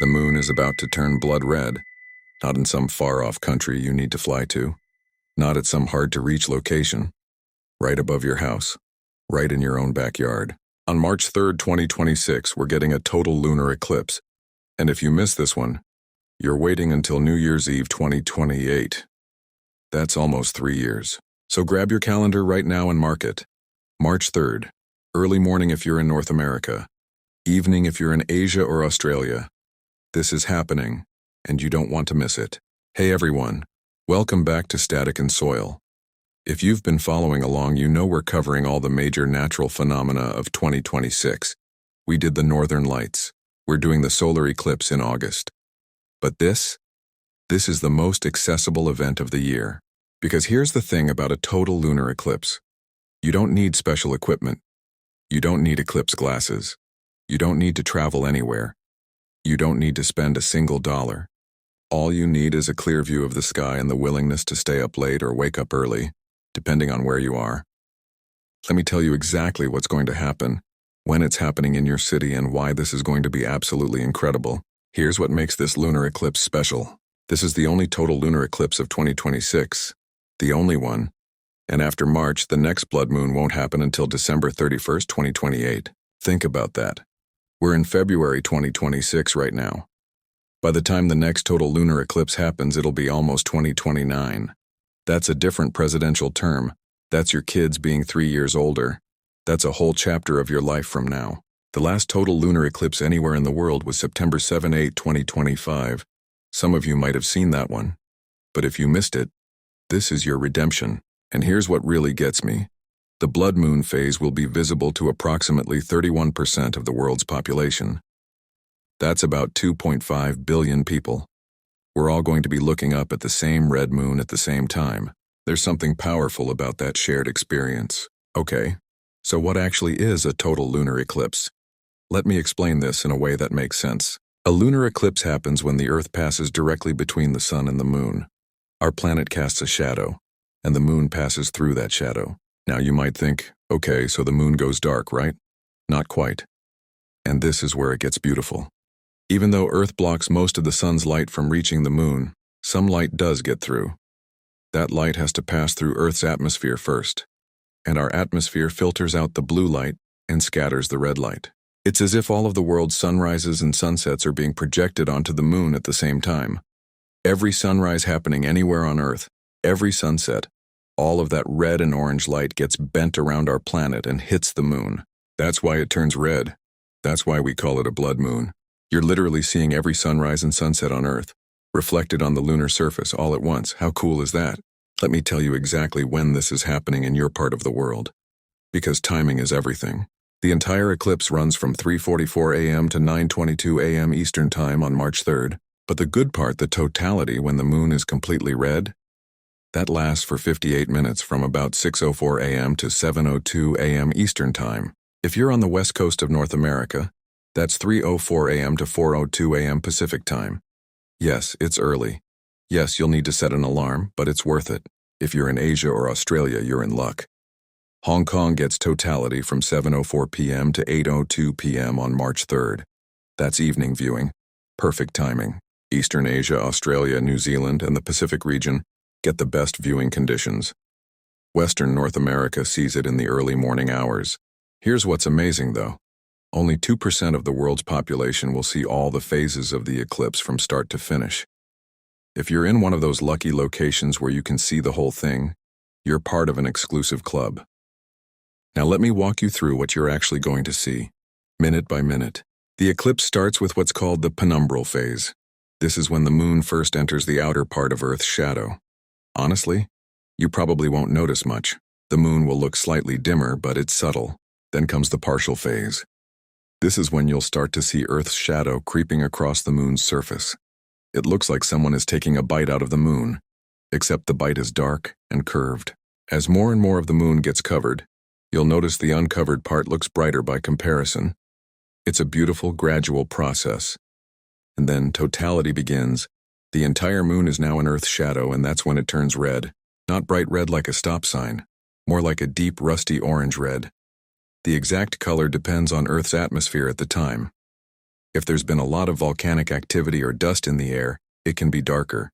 The moon is about to turn blood red, not in some far-off country you need to fly to, not at some hard-to-reach location, right above your house, right in your own backyard. On March 3rd, 2026, we're getting a total lunar eclipse, and if you miss this one, you're waiting until New Year's Eve 2028. That's almost 3 years. So grab your calendar right now and mark it. March 3rd, early morning if you're in North America, evening if you're in Asia or Australia. This is happening, and you don't want to miss it. Hey everyone, welcome back to Static and Soil. If you've been following along, you know we're covering all the major natural phenomena of 2026. We did the Northern Lights. We're doing the solar eclipse in August. But this is the most accessible event of the year. Because here's the thing about a total lunar eclipse. You don't need special equipment. You don't need eclipse glasses. You don't need to travel anywhere. You don't need to spend a single dollar. All you need is a clear view of the sky and the willingness to stay up late or wake up early, depending on where you are. Let me tell you exactly what's going to happen, when it's happening in your city, and why this is going to be absolutely incredible. Here's what makes this lunar eclipse special. This is the only total lunar eclipse of 2026. The only one. And after March, the next blood moon won't happen until December 31st, 2028. Think about that. We're in February 2026 right now. By the time the next total lunar eclipse happens, it'll be almost 2029. That's a different presidential term. That's your kids being 3 years older. That's a whole chapter of your life from now. The last total lunar eclipse anywhere in the world was September 7-8, 2025. Some of you might have seen that one. But if you missed it, this is your redemption. And here's what really gets me. The blood moon phase will be visible to approximately 31% of the world's population. That's about 2.5 billion people. We're all going to be looking up at the same red moon at the same time. There's something powerful about that shared experience. Okay, so what actually is a total lunar eclipse? Let me explain this in a way that makes sense. A lunar eclipse happens when the Earth passes directly between the sun and the moon. Our planet casts a shadow, and the moon passes through that shadow. Now you might think, okay, so the moon goes dark, right? Not quite. And this is where it gets beautiful. Even though Earth blocks most of the sun's light from reaching the moon, some light does get through. That light has to pass through Earth's atmosphere first, and our atmosphere filters out the blue light and scatters the red light. It's as if all of the world's sunrises and sunsets are being projected onto the moon at the same time. Every sunrise happening anywhere on Earth, every sunset, all of that red and orange light gets bent around our planet and hits the moon. That's why it turns red. That's why we call it a blood moon. You're literally seeing every sunrise and sunset on Earth, reflected on the lunar surface all at once. How cool is that? Let me tell you exactly when this is happening in your part of the world. Because timing is everything. The entire eclipse runs from 3:44 a.m. to 9:22 a.m. Eastern Time on March 3rd. But the good part, the totality, when the moon is completely red, that lasts for 58 minutes from about 6:04 a.m. to 7:02 a.m. Eastern Time. If you're on the west coast of North America, that's 3:04 a.m. to 4:02 a.m. Pacific Time. Yes, it's early. Yes, you'll need to set an alarm, but it's worth it. If you're in Asia or Australia, you're in luck. Hong Kong gets totality from 7:04 p.m. to 8:02 p.m. on March 3rd. That's evening viewing. Perfect timing. Eastern Asia, Australia, New Zealand, and the Pacific region get the best viewing conditions. Western North America sees it in the early morning hours. Here's what's amazing though. Only 2% of the world's population will see all the phases of the eclipse from start to finish. If you're in one of those lucky locations where you can see the whole thing, you're part of an exclusive club. Now let me walk you through what you're actually going to see, minute by minute. The eclipse starts with what's called the penumbral phase. This is when the moon first enters the outer part of Earth's shadow. Honestly, you probably won't notice much. The moon will look slightly dimmer, but it's subtle. Then comes the partial phase. This is when you'll start to see Earth's shadow creeping across the moon's surface. It looks like someone is taking a bite out of the moon, except the bite is dark and curved. As more and more of the moon gets covered, you'll notice the uncovered part looks brighter by comparison. It's a beautiful, gradual process. And then totality begins. The entire moon is now in Earth's shadow, and that's when it turns red. Not bright red like a stop sign, more like a deep, rusty orange red. The exact color depends on Earth's atmosphere at the time. If there's been a lot of volcanic activity or dust in the air, it can be darker.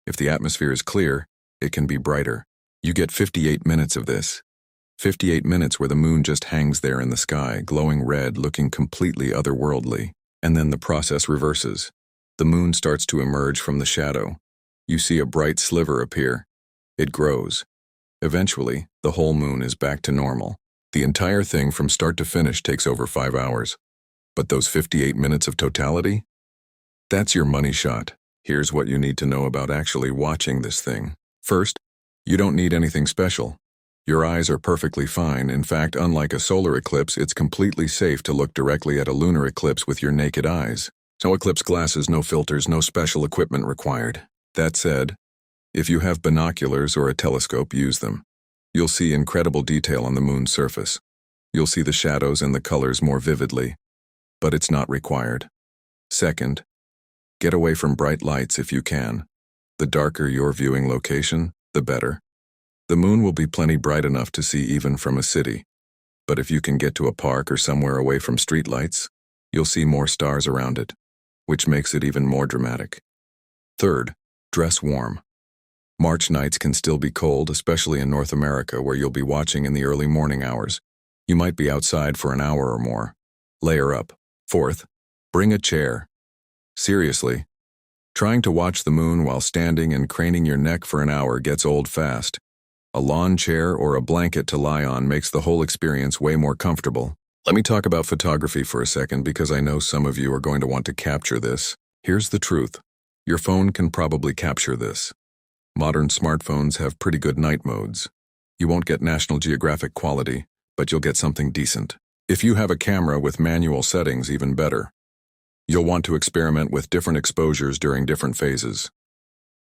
If the atmosphere is clear, it can be brighter. You get 58 minutes of this. 58 minutes where the moon just hangs there in the sky, glowing red, looking completely otherworldly. And then the process reverses. The moon starts to emerge from the shadow. You see a bright sliver appear. It grows. Eventually, the whole moon is back to normal. The entire thing from start to finish takes over 5 hours. But those 58 minutes of totality? That's your money shot. Here's what you need to know about actually watching this thing. First, you don't need anything special. Your eyes are perfectly fine. In fact, unlike a solar eclipse, it's completely safe to look directly at a lunar eclipse with your naked eyes. No eclipse glasses, no filters, no special equipment required. That said, if you have binoculars or a telescope, use them. You'll see incredible detail on the moon's surface. You'll see the shadows and the colors more vividly, but it's not required. Second, get away from bright lights if you can. The darker your viewing location, the better. The moon will be plenty bright enough to see even from a city. But if you can get to a park or somewhere away from streetlights, you'll see more stars around it, which makes it even more dramatic. Third, dress warm. March nights can still be cold, especially in North America, where you'll be watching in the early morning hours. You might be outside for an hour or more. Layer up. Fourth, bring a chair. Seriously, trying to watch the moon while standing and craning your neck for an hour gets old fast. A lawn chair or a blanket to lie on makes the whole experience way more comfortable. Let me talk about photography for a second because I know some of you are going to want to capture this. Here's the truth. Your phone can probably capture this. Modern smartphones have pretty good night modes. You won't get National Geographic quality, but you'll get something decent. If you have a camera with manual settings, even better. You'll want to experiment with different exposures during different phases.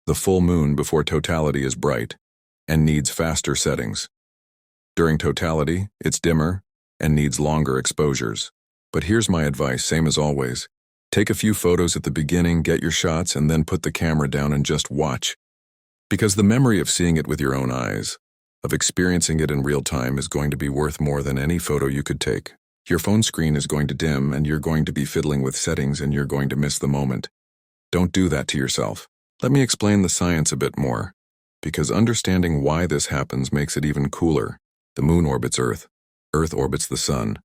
The full moon before totality is bright and needs faster settings. During totality, it's dimmer and needs longer exposures. But here's my advice, same as always. Take a few photos at the beginning, get your shots, and then put the camera down and just watch. Because the memory of seeing it with your own eyes, of experiencing it in real time, is going to be worth more than any photo you could take. Your phone screen is going to dim and you're going to be fiddling with settings and you're going to miss the moment. Don't do that to yourself. Let me explain the science a bit more, because understanding why this happens makes it even cooler. The moon orbits Earth. Earth orbits the sun.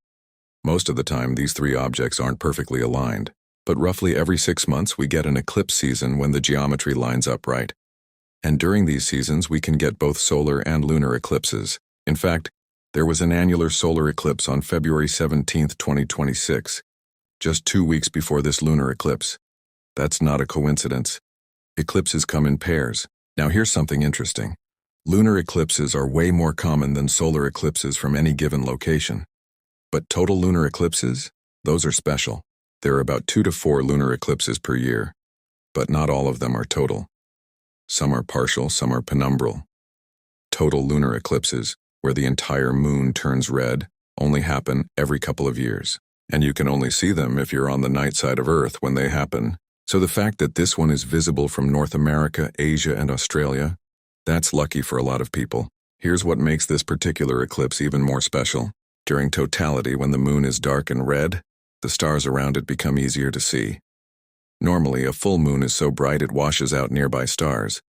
Most of the time, these three objects aren't perfectly aligned, but roughly every 6 months we get an eclipse season when the geometry lines up right. And during these seasons, we can get both solar and lunar eclipses. In fact, there was an annular solar eclipse on February 17, 2026, just 2 weeks before this lunar eclipse. That's not a coincidence. Eclipses come in pairs. Now here's something interesting. Lunar eclipses are way more common than solar eclipses from any given location. But total lunar eclipses? Those are special. There are about 2 to 4 lunar eclipses per year, but not all of them are total. Some are partial, some are penumbral. Total lunar eclipses, where the entire moon turns red, only happen every couple of years. And you can only see them if you're on the night side of Earth when they happen. So the fact that this one is visible from North America, Asia, and Australia, that's lucky for a lot of people. Here's what makes this particular eclipse even more special. During totality, when the moon is dark and red, the stars around it become easier to see. Normally, a full moon is so bright it washes out nearby stars.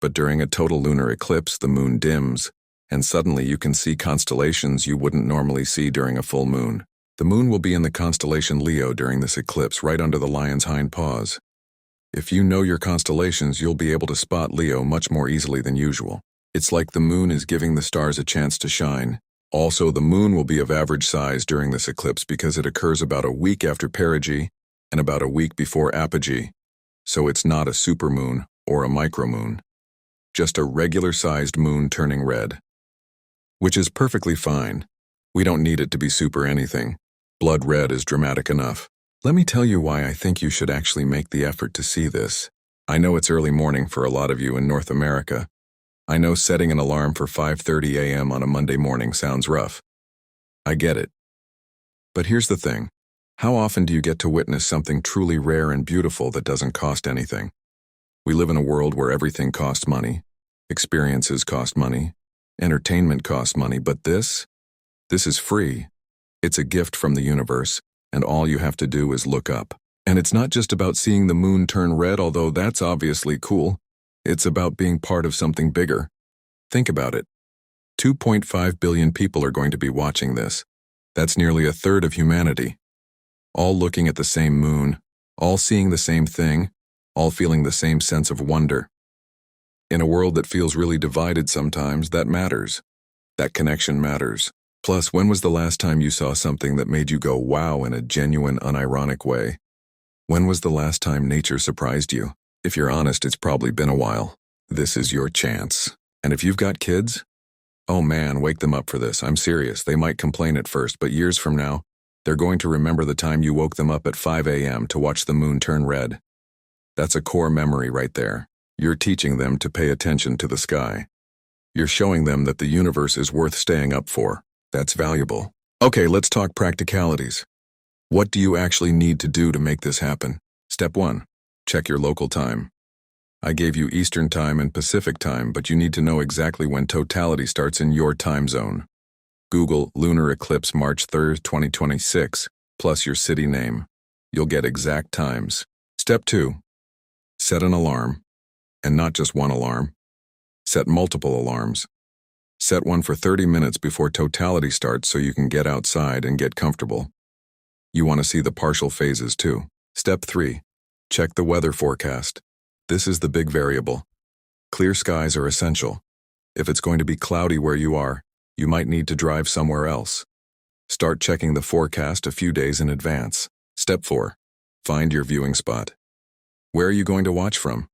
But during a total lunar eclipse, the moon dims, and suddenly you can see constellations you wouldn't normally see during a full moon. The moon will be in the constellation Leo during this eclipse, right under the lion's hind paws. If you know your constellations, you'll be able to spot Leo much more easily than usual. It's like the moon is giving the stars a chance to shine. Also, the moon will be of average size during this eclipse because it occurs about a week after perigee and about a week before apogee. So it's not a supermoon or a micromoon. Just a regular-sized moon turning red. Which is perfectly fine. We don't need it to be super anything. Blood red is dramatic enough. Let me tell you why I think you should actually make the effort to see this. I know it's early morning for a lot of you in North America. I know setting an alarm for 5:30 a.m. on a Monday morning sounds rough. I get it. But here's the thing. How often do you get to witness something truly rare and beautiful that doesn't cost anything? We live in a world where everything costs money. Experiences cost money. Entertainment costs money, but this is free. It's a gift from the universe, and all you have to do is look up. And it's not just about seeing the moon turn red, although that's obviously cool. It's about being part of something bigger. Think about it. 2.5 billion people are going to be watching this. That's nearly a third of humanity. All looking at the same moon, all seeing the same thing, all feeling the same sense of wonder. In a world that feels really divided sometimes, that matters. That connection matters. Plus, when was the last time you saw something that made you go wow in a genuine, unironic way? When was the last time nature surprised you? If you're honest, it's probably been a while. This is your chance. And if you've got kids, oh man, wake them up for this. I'm serious. They might complain at first, but years from now, they're going to remember the time you woke them up at 5 a.m. to watch the moon turn red. That's a core memory right there. You're teaching them to pay attention to the sky. You're showing them that the universe is worth staying up for. That's valuable. Okay, let's talk practicalities. What do you actually need to do to make this happen? Step 1. Check your local time. I gave you Eastern Time and Pacific Time, but you need to know exactly when Totality starts in your time zone. Google Lunar Eclipse March 3rd, 2026, plus your city name. You'll get exact times. Step 2. Set an alarm. And not just one alarm. Set multiple alarms. Set one for 30 minutes before Totality starts so you can get outside and get comfortable. You want to see the partial phases too. Step 3. Check the weather forecast. This is the big variable. Clear skies are essential. If it's going to be cloudy where you are, you might need to drive somewhere else. Start checking the forecast a few days in advance. Step 4. Find your viewing spot. Where are you going to watch from?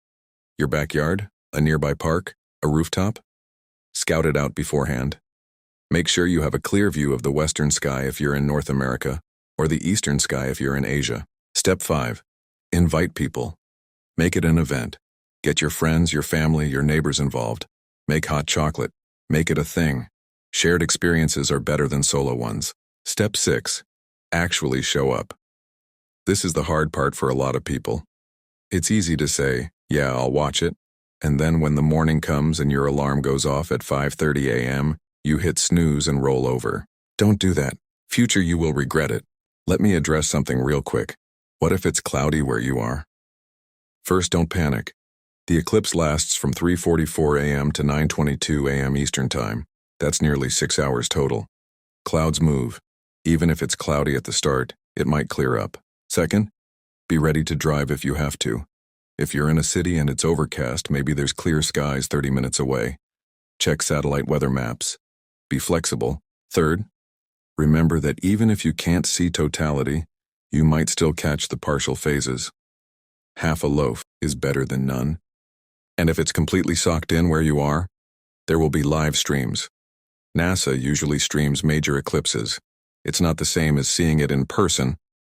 Your backyard? A nearby park? A rooftop? Scout it out beforehand. Make sure you have a clear view of the western sky if you're in North America, or the eastern sky if you're in Asia. Step 5. Invite people. Make it an event. Get your friends, your family, your neighbors involved. Make hot chocolate. Make it a thing. Shared experiences are better than solo ones. Step 6. Actually show up. This is the hard part for a lot of people. It's easy to say, yeah, I'll watch it. And then when the morning comes and your alarm goes off at 5:30 a.m., you hit snooze and roll over. Don't do that. Future you will regret it. Let me address something real quick. What if it's cloudy where you are? First, don't panic. The eclipse lasts from 3:44 a.m. to 9:22 a.m. Eastern Time. That's nearly 6 hours total. Clouds move. Even if it's cloudy at the start, it might clear up. Second, be ready to drive if you have to. If you're in a city and it's overcast, maybe there's clear skies 30 minutes away. Check satellite weather maps. Be flexible. Third, remember that even if you can't see Totality, you might still catch the partial phases. Half a loaf is better than none. And if it's completely socked in where you are, there will be live streams. NASA usually streams major eclipses. It's not the same as seeing it in person,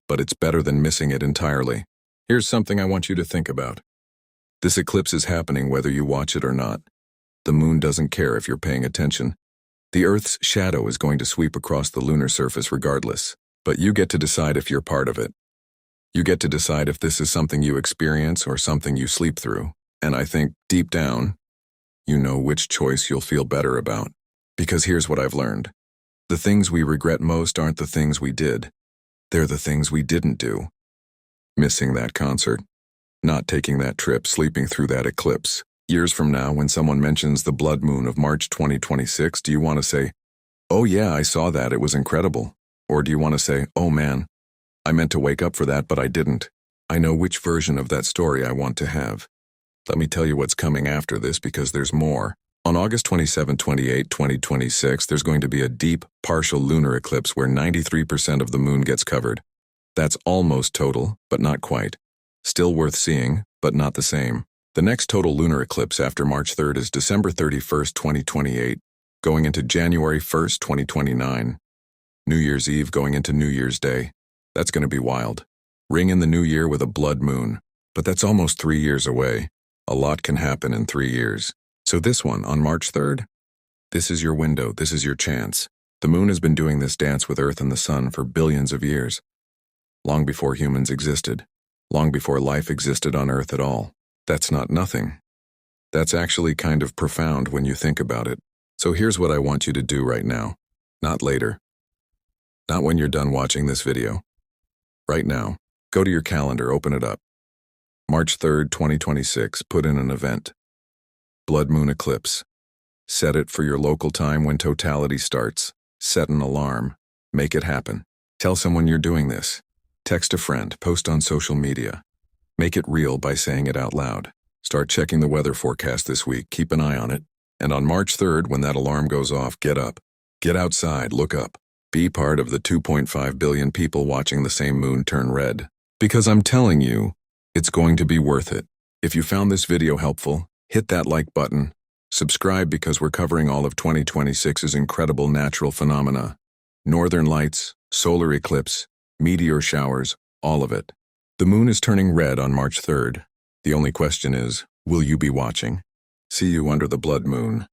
but it's better than missing it entirely. Here's something I want you to think about. This eclipse is happening whether you watch it or not. The moon doesn't care if you're paying attention. The Earth's shadow is going to sweep across the lunar surface regardless, but you get to decide if you're part of it. You get to decide if this is something you experience or something you sleep through. And I think, deep down, you know which choice you'll feel better about. Because here's what I've learned. The things we regret most aren't the things we did. They're the things we didn't do. Missing that concert, not taking that trip, sleeping through that eclipse. Years from now, when someone mentions the blood moon of March 2026, do you want to say, oh yeah, I saw that, it was incredible? Or do you want to say, oh man, I meant to wake up for that, but I didn't. I know which version of that story I want to have. Let me tell you what's coming after this because there's more. On August 27-28, 2026, there's going to be a deep, partial lunar eclipse where 93% of the moon gets covered. That's almost total, but not quite. Still worth seeing, but not the same. The next total lunar eclipse after March 3rd is December 31st, 2028, going into January 1st, 2029. New Year's Eve going into New Year's Day. That's going to be wild. Ring in the new year with a blood moon. But that's almost 3 years away. A lot can happen in 3 years. So this one, on March 3rd, this is your window, this is your chance. The moon has been doing this dance with Earth and the sun for billions of years. Long before humans existed. Long before life existed on Earth at all. That's not nothing. That's actually kind of profound when you think about it. So here's what I want you to do right now. Not later. Not when you're done watching this video. Right now. Go to your calendar, open it up. March 3rd, 2026, put in an event. Blood moon eclipse. Set it for your local time when totality starts. Set an alarm. Make it happen. Tell someone you're doing this. Text a friend, post on social media. Make it real by saying it out loud. Start checking the weather forecast this week, keep an eye on it. And on March 3rd, when that alarm goes off, get up. Get outside, look up. Be part of the 2.5 billion people watching the same moon turn red. Because I'm telling you, it's going to be worth it. If you found this video helpful, hit that like button. Subscribe because we're covering all of 2026's incredible natural phenomena. Northern lights, solar eclipse, meteor showers, all of it. The moon is turning red on March 3rd. The only question is, will you be watching? See you under the blood moon.